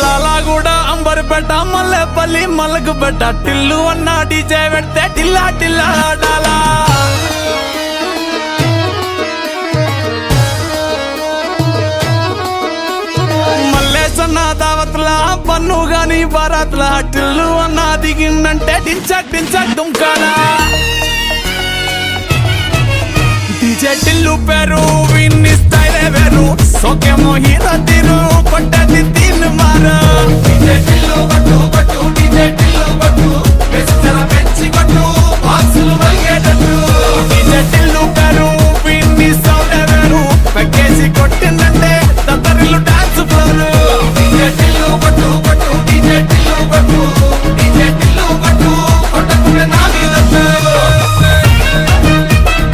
లాలాగూడ అంబర్పేట మల్లెపల్లి మలకపేట టిల్లు అన్న డీజే పెడితే టిల్లా టిల్లా డాలా మల్లేసన్న దావత్ల పన్ను గాని బారాత్ల టిల్లు అన్న దిగిందంటే టించక్ టించక్ దుంకాలా డీజే టిల్లు పేరు విన్ని స్టైలే వేరు సోకేమో హీరో తీరు కొట్టది తీన్ మారు